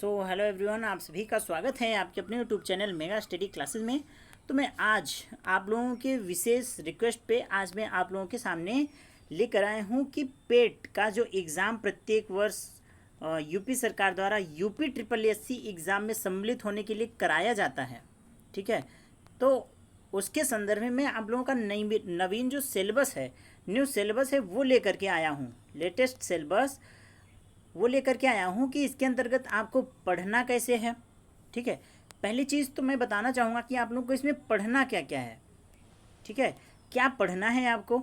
Hello everyone, आप सभी का स्वागत है आपके अपने YouTube channel mega study classes में। तो मैं आज आप लोगों के विशेष रिक्वेस्ट पे आज मैं आप लोगों के सामने लेकर आया हूँ कि पेट का जो एग्ज़ाम प्रत्येक वर्ष यूपी सरकार द्वारा यूपी ट्रिपल एससी एग्ज़ाम में सम्मिलित होने के लिए कराया जाता है। ठीक है, तो उसके संदर्भ में मैं आप लोगों का नवीन जो सिलेबस है, न्यू सिलेबस है, वो लेकर के आया हूँ। लेटेस्ट सिलेबस वो लेकर के आया हूँ कि इसके अंतर्गत आपको पढ़ना कैसे है। ठीक है, पहली चीज़ तो मैं बताना चाहूँगा कि आप लोग को इसमें पढ़ना क्या क्या है। ठीक है, क्या पढ़ना है आपको,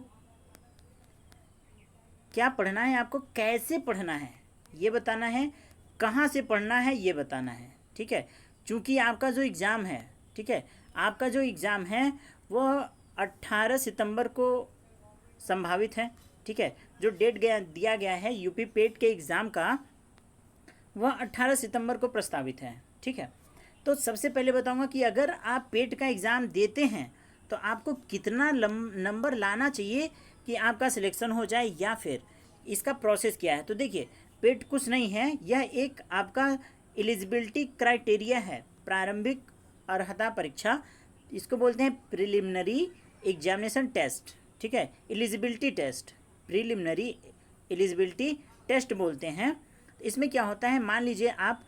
क्या पढ़ना है आपको, कैसे पढ़ना है ये बताना है, कहाँ से पढ़ना है ये बताना है। ठीक है, चूँकि आपका जो एग्ज़ाम है, ठीक है, आपका जो एग्ज़ाम है वह 18 सितंबर को संभावित है। ठीक है, जो डेट दिया गया है यूपी पेट के एग्ज़ाम का वह 18 सितंबर को प्रस्तावित है। ठीक है, तो सबसे पहले बताऊंगा कि अगर आप पेट का एग्ज़ाम देते हैं तो आपको कितना नंबर लाना चाहिए कि आपका सिलेक्शन हो जाए, या फिर इसका प्रोसेस क्या है। तो देखिए, पेट कुछ नहीं है, यह एक आपका एलिजिबिलिटी क्राइटेरिया है, प्रारंभिक अर्हता परीक्षा, इसको बोलते हैं प्रिलिमिनरी एग्जामिनेशन टेस्ट। ठीक है, eligibility test, preliminary eligibility test बोलते हैं। इसमें क्या होता है, मान लीजिए आप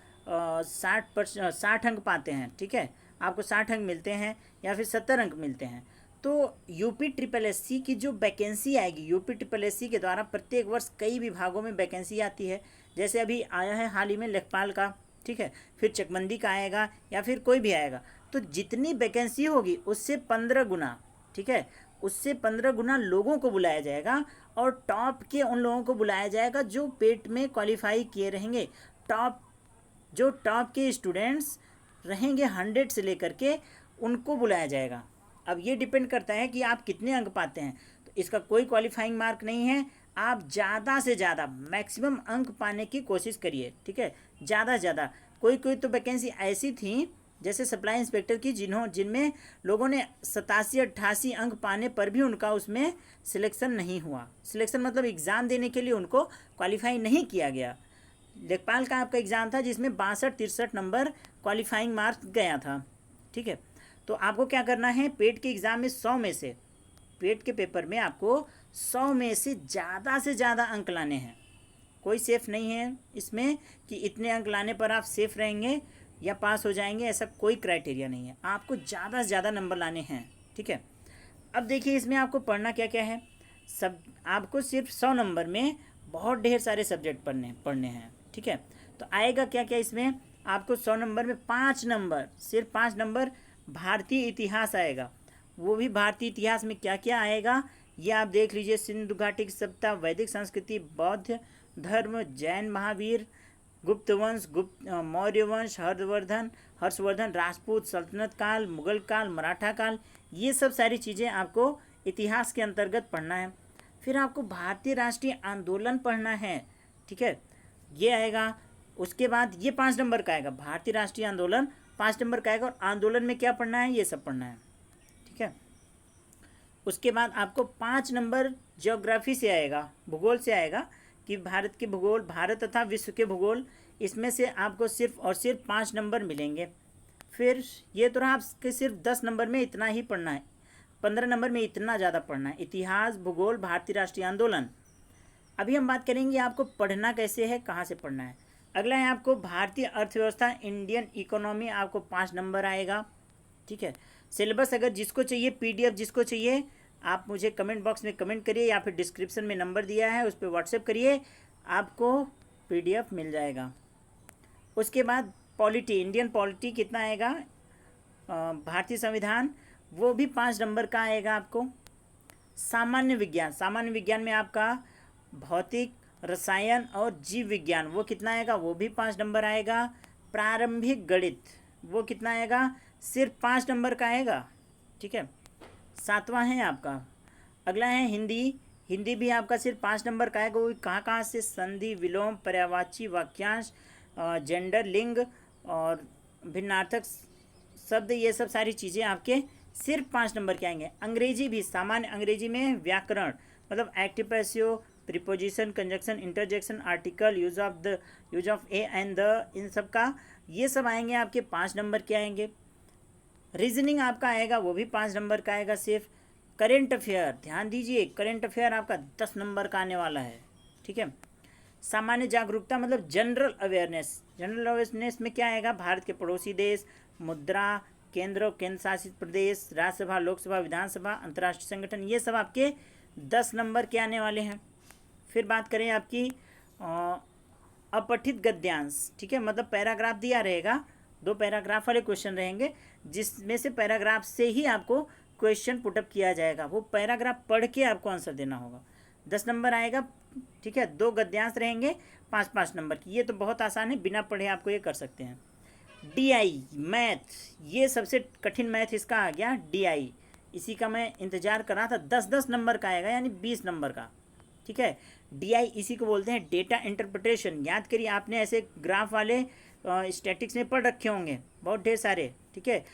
60 अंक पाते हैं। ठीक है, आपको 60 अंक मिलते हैं या फिर 70 अंक मिलते हैं, तो यूपी ट्रिपल एससी की जो वैकेंसी आएगी, यूपी ट्रिपल एससी के द्वारा प्रत्येक वर्ष कई विभागों में वैकेंसी आती है। जैसे अभी आया है हाल ही में लेखपाल का, ठीक है, फिर चकबंदी का आएगा या फिर कोई भी आएगा, तो जितनी वैकेंसी होगी उससे 15 गुना, ठीक है, उससे 15 गुना लोगों को बुलाया जाएगा और टॉप के उन लोगों को बुलाया जाएगा जो पेट में क्वालिफाई किए रहेंगे। जो टॉप के स्टूडेंट्स रहेंगे 100 से लेकर के, उनको बुलाया जाएगा। अब ये डिपेंड करता है कि आप कितने अंक पाते हैं, तो इसका कोई क्वालिफाइंग मार्क नहीं है। आप ज़्यादा से ज़्यादा मैक्सिमम अंक पाने की कोशिश करिए। ठीक है, ज़्यादा से ज़्यादा। कोई कोई तो वैकेंसी ऐसी थी जैसे सप्लाई इंस्पेक्टर की, जिनमें लोगों ने 87-88 अंक पाने पर भी उनका उसमें सिलेक्शन नहीं हुआ। सिलेक्शन मतलब एग्ज़ाम देने के लिए उनको क्वालिफाई नहीं किया गया। लेखपाल का आपका एग्ज़ाम था जिसमें 62-63 नंबर क्वालिफाइंग मार्क्स गया था। ठीक है, तो आपको क्या करना है, पेट के एग्ज़ाम में 100 में से, पेट के पेपर में आपको 100 में से ज़्यादा अंक लाने हैं। कोई सेफ़ नहीं है इसमें कि इतने अंक लाने पर आप सेफ़ रहेंगे या पास हो जाएंगे, ऐसा कोई क्राइटेरिया नहीं है। आपको ज़्यादा से ज़्यादा नंबर लाने हैं। ठीक है, अब देखिए इसमें आपको पढ़ना क्या क्या है। सब आपको सिर्फ 100 नंबर में बहुत ढेर सारे सब्जेक्ट पढ़ने हैं। ठीक है, तो आएगा क्या क्या इसमें, आपको 100 नंबर में 5 नंबर, सिर्फ 5 नंबर भारतीय इतिहास आएगा। वो भी भारतीय इतिहास में क्या क्या आएगा ये आप देख लीजिए। सिंधु घाटी की सभ्यता, वैदिक संस्कृति, बौद्ध धर्म, जैन महावीर, गुप्त वंश, मौर्य वंश, हर्षवर्धन, राजपूत सल्तनत काल, मुगल काल, मराठा काल, ये सब सारी चीज़ें आपको इतिहास के अंतर्गत पढ़ना है। फिर आपको भारतीय राष्ट्रीय आंदोलन पढ़ना है। ठीक है, ये आएगा। उसके बाद ये 5 नंबर का आएगा, भारतीय राष्ट्रीय आंदोलन 5 नंबर का आएगा, और आंदोलन में क्या पढ़ना है ये सब पढ़ना है। ठीक है, उसके बाद आपको 5 नंबर ज्योग्राफी से आएगा, भूगोल से आएगा कि भारत के भूगोल, भारत तथा विश्व के भूगोल, इसमें से आपको सिर्फ और सिर्फ 5 नंबर मिलेंगे। फिर ये तो रहा आपके सिर्फ 10 नंबर में इतना ही पढ़ना है, 15 नंबर में इतना ज़्यादा पढ़ना है, इतिहास, भूगोल, भारतीय राष्ट्रीय आंदोलन। अभी हम बात करेंगे आपको पढ़ना कैसे है, कहाँ से पढ़ना है। अगला है आपको भारतीय अर्थव्यवस्था, इंडियन इकोनॉमी, आपको 5 नंबर आएगा। ठीक है, सिलेबस अगर जिसको चाहिए, PDF जिसको चाहिए, आप मुझे कमेंट बॉक्स में कमेंट करिए या फिर डिस्क्रिप्शन में नंबर दिया है उस पर व्हाट्सएप करिए, आपको PDF मिल जाएगा। उसके बाद पॉलिटी, इंडियन पॉलिटी कितना आएगा, भारतीय संविधान, वो भी 5 नंबर का आएगा आपको। सामान्य विज्ञान में आपका भौतिक, रसायन और जीव विज्ञान, वो कितना आएगा, वो भी 5 नंबर आएगा। प्रारंभिक गणित, वो कितना आएगा, सिर्फ 5 नंबर का आएगा। ठीक है, 7वां है आपका। अगला है हिंदी भी आपका सिर्फ 5 नंबर का आएगा। वो कहाँ से, संधि, विलोम, पर्यायवाची, वाक्यांश, जेंडर, लिंग और भिन्नार्थक शब्द, ये सब सारी चीज़ें आपके सिर्फ 5 नंबर के आएंगे। अंग्रेजी भी, सामान्य अंग्रेजी में व्याकरण मतलब active passive, preposition, conjunction, interjection, article, use of a and the, इन सब का ये सब आएंगे आपके 5 नंबर के आएंगे। रीजनिंग आपका आएगा वो भी 5 नंबर का आएगा सिर्फ। करेंट अफेयर, ध्यान दीजिए, करेंट अफेयर आपका 10 नंबर का आने वाला है, ठीक है। सामान्य जागरूकता मतलब जनरल अवेयरनेस, जनरल अवेयरनेस में क्या आएगा, भारत के पड़ोसी देश, मुद्रा, केंद्र और केंद्र शासित प्रदेश, राज्यसभा, लोकसभा, विधानसभा, अंतर्राष्ट्रीय संगठन, ये सब आपके 10 नंबर के आने वाले हैं। फिर बात करें आपकी अपठित गद्यांश, ठीक है, मतलब पैराग्राफ दिया रहेगा, 2 पैराग्राफ वाले क्वेश्चन रहेंगे, जिसमें से पैराग्राफ से ही आपको क्वेश्चन पुटअप किया जाएगा, वो पैराग्राफ पढ़ के आपको आंसर देना होगा। 10 नंबर आएगा, ठीक है। 2 गद्यांश रहेंगे 5-5 नंबर की, ये तो बहुत आसान है, बिना पढ़े आपको ये कर सकते हैं। DI मैथ, ये सबसे कठिन मैथ इसका आ गया DI, इसी का मैं इंतजार कर रहा था। 10-10 नंबर का आएगा, यानी 20 नंबर का, ठीक है। DI इसी को बोलते हैं डेटा इंटरप्रिटेशन। याद करिए, आपने ऐसे ग्राफ वाले स्टैटिक्स में पढ़ रखे होंगे बहुत ढेर सारे, ठीक है।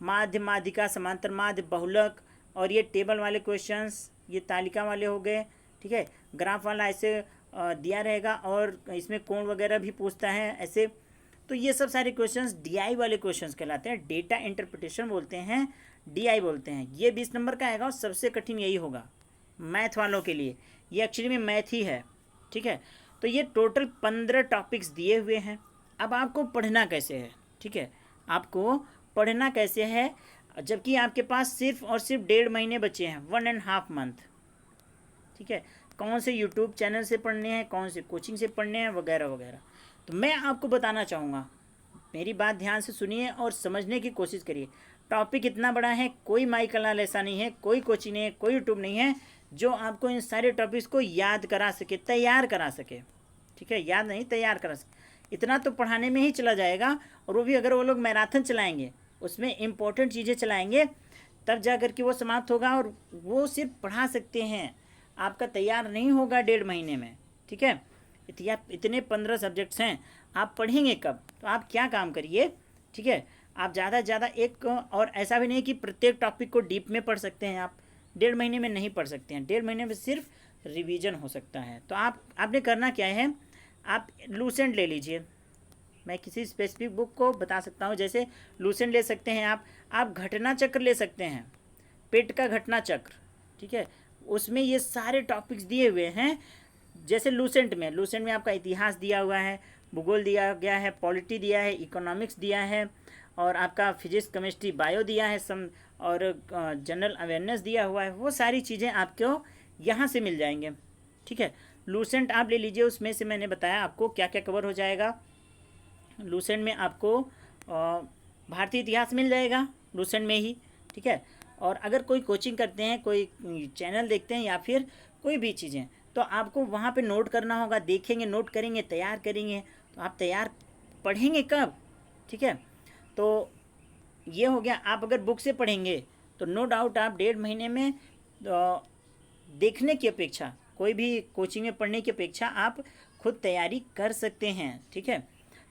माध्य, माध्यिका, समांतर माध्य, बहुलक, और ये टेबल वाले क्वेश्चंस, ये तालिका वाले हो गए, ठीक है। ग्राफ वाला ऐसे दिया रहेगा, और इसमें कोण वगैरह भी पूछता है ऐसे, तो ये सब सारे क्वेश्चंस DI वाले क्वेश्चंस कहलाते हैं, डेटा इंटरप्रिटेशन बोलते हैं, DI बोलते हैं। ये 20 नंबर का आएगा, और सबसे कठिन यही होगा मैथ वालों के लिए, ये एक्चुअली में मैथ ही है, ठीक है। तो ये टोटल 15 टॉपिक्स दिए हुए हैं। अब आपको पढ़ना कैसे है, ठीक है, आपको पढ़ना कैसे है, जबकि आपके पास सिर्फ और सिर्फ 1.5 महीने बचे हैं, 1.5 मंथ, ठीक है। कौन से यूट्यूब चैनल से पढ़ने हैं, कौन से कोचिंग से पढ़ने हैं, वगैरह वगैरह। तो मैं आपको बताना चाहूँगा, मेरी बात ध्यान से सुनिए और समझने की कोशिश करिए। टॉपिक इतना बड़ा है, कोई माई कलाल ऐसा नहीं है, कोई कोचिंग नहीं है, कोई यूट्यूब नहीं है जो आपको इन सारे टॉपिक्स को याद करा सके, तैयार करा सके, ठीक है। याद नहीं, तैयार करा सके, इतना तो पढ़ाने में ही चला जाएगा। और वो भी अगर वो लोग मैराथन चलाएंगे, उसमें इम्पोर्टेंट चीज़ें चलाएंगे, तब जा कर के वो समाप्त होगा, और वो सिर्फ पढ़ा सकते हैं, आपका तैयार नहीं होगा 1.5 महीने में, ठीक है। इतने 15 सब्जेक्ट्स हैं, आप पढ़ेंगे कब, तो आप क्या काम करिए, ठीक है। आप ज़्यादा से ज़्यादा एक, और ऐसा भी नहीं कि प्रत्येक टॉपिक को डीप में पढ़ सकते हैं आप, 1.5 महीने में नहीं पढ़ सकते हैं, 1.5 महीने में सिर्फ रिवीजन हो सकता है। तो आपने करना क्या है, आप लूसेंट ले लीजिए, मैं किसी स्पेसिफिक बुक को बता सकता हूँ, जैसे लूसेंट ले सकते हैं आप घटना चक्र ले सकते हैं, पेट का घटना चक्र, ठीक है, उसमें ये सारे टॉपिक्स दिए हुए हैं। जैसे लूसेंट में आपका इतिहास दिया हुआ है, भूगोल दिया गया है, पॉलिटी दिया है, इकोनॉमिक्स दिया है, और आपका फिजिक्स, केमिस्ट्री, बायो दिया है, और जनरल अवेयरनेस दिया हुआ है। वो सारी चीज़ें आपको यहाँ से मिल जाएंगे, ठीक है। लूसेंट आप ले लीजिए, उसमें से मैंने बताया आपको क्या क्या कवर हो जाएगा। लूसेंट में आपको भारतीय इतिहास मिल जाएगा लूसेंट में ही, ठीक है। और अगर कोई कोचिंग करते हैं, कोई चैनल देखते हैं, या फिर कोई भी चीज़ें, तो आपको वहाँ पे नोट करना होगा, देखेंगे, नोट करेंगे, तैयार करेंगे। तो आप तैयार पढ़ेंगे कब, ठीक है। तो ये हो गया। आप अगर बुक से पढ़ेंगे तो नो डाउट आप 1.5 महीने में देखने की अपेक्षा, कोई भी कोचिंग में पढ़ने की अपेक्षा आप खुद तैयारी कर सकते हैं, ठीक है।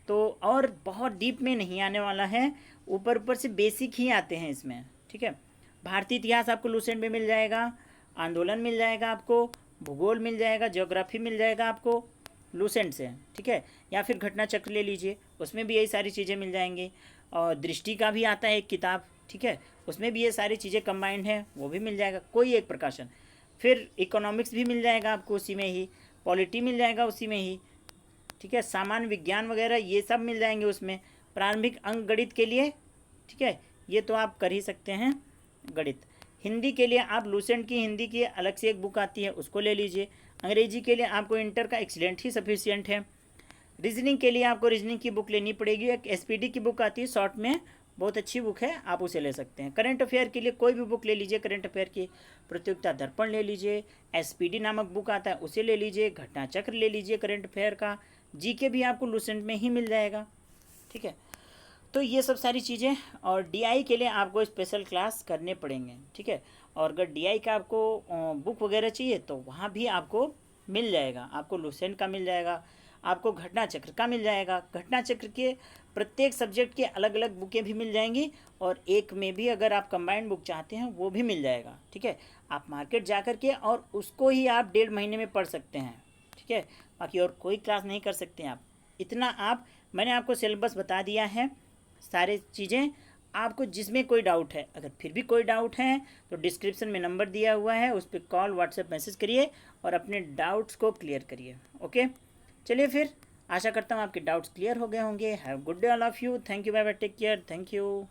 तो और बहुत डीप में नहीं आने वाला है, ऊपर ऊपर से बेसिक ही आते हैं इसमें, ठीक है। भारतीय इतिहास आपको लूसेंट में मिल जाएगा, आंदोलन मिल जाएगा आपको, भूगोल मिल जाएगा, ज्योग्राफी मिल जाएगा आपको लूसेंट से, ठीक है। या फिर घटना चक्र ले लीजिए, उसमें भी यही सारी चीज़ें मिल जाएंगी। और दृष्टि का भी आता है एक किताब, ठीक है, उसमें भी ये सारी चीज़ें कंबाइंड हैं, वो भी मिल जाएगा, कोई एक प्रकाशन। फिर इकोनॉमिक्स भी मिल जाएगा आपको उसी में ही, पॉलिटी मिल जाएगा उसी में ही, ठीक है। सामान्य विज्ञान वगैरह ये सब मिल जाएंगे उसमें। प्रारंभिक अंक गणित के लिए, ठीक है, ये तो आप कर ही सकते हैं गणित। हिंदी के लिए आप लूसेंट की हिंदी की अलग से एक बुक आती है, उसको ले लीजिए। अंग्रेजी के लिए आपको इंटर का एक्सीलेंट ही सफिशिएंट है। रीजनिंग के लिए आपको रीजनिंग की बुक लेनी पड़ेगी, एक SPD की बुक आती है शॉर्ट में, बहुत अच्छी बुक है, आप उसे ले सकते हैं। करंट अफेयर के लिए कोई भी बुक ले लीजिए, करंट अफेयर की प्रतियोगिता दर्पण ले लीजिए, SPD नामक बुक आता है उसे ले लीजिए, घटना चक्र ले लीजिए करंट अफेयर का, GK भी आपको लूसेंट में ही मिल जाएगा, ठीक है। तो ये सब सारी चीज़ें। और DI के लिए आपको स्पेशल क्लास करने पड़ेंगे, ठीक है। और अगर DI का आपको बुक वगैरह चाहिए तो वहाँ भी आपको मिल जाएगा, आपको लूसेंट का मिल जाएगा, आपको घटना चक्र का मिल जाएगा। घटना चक्र के प्रत्येक सब्जेक्ट के अलग अलग बुकें भी मिल जाएंगी, और एक में भी अगर आप कंबाइंड बुक चाहते हैं वो भी मिल जाएगा। ठीक है, आप मार्केट जा कर के और उसको ही आप 1.5 महीने में पढ़ सकते हैं। ठीक है, बाकी और कोई क्लास नहीं कर सकते आप। इतना आप, मैंने आपको सिलेबस बता दिया है, सारे चीज़ें। आपको जिसमें कोई डाउट है, अगर फिर भी कोई डाउट है तो डिस्क्रिप्शन में नंबर दिया हुआ है, उस पर कॉल व्हाट्सएप मैसेज करिए और अपने डाउट्स को क्लियर करिए। ओके, चलिए फिर, आशा करता हूँ आपके डाउट्स क्लियर हो गए होंगे। Have good day all of you. Thank you, bye bye, take care, thank you.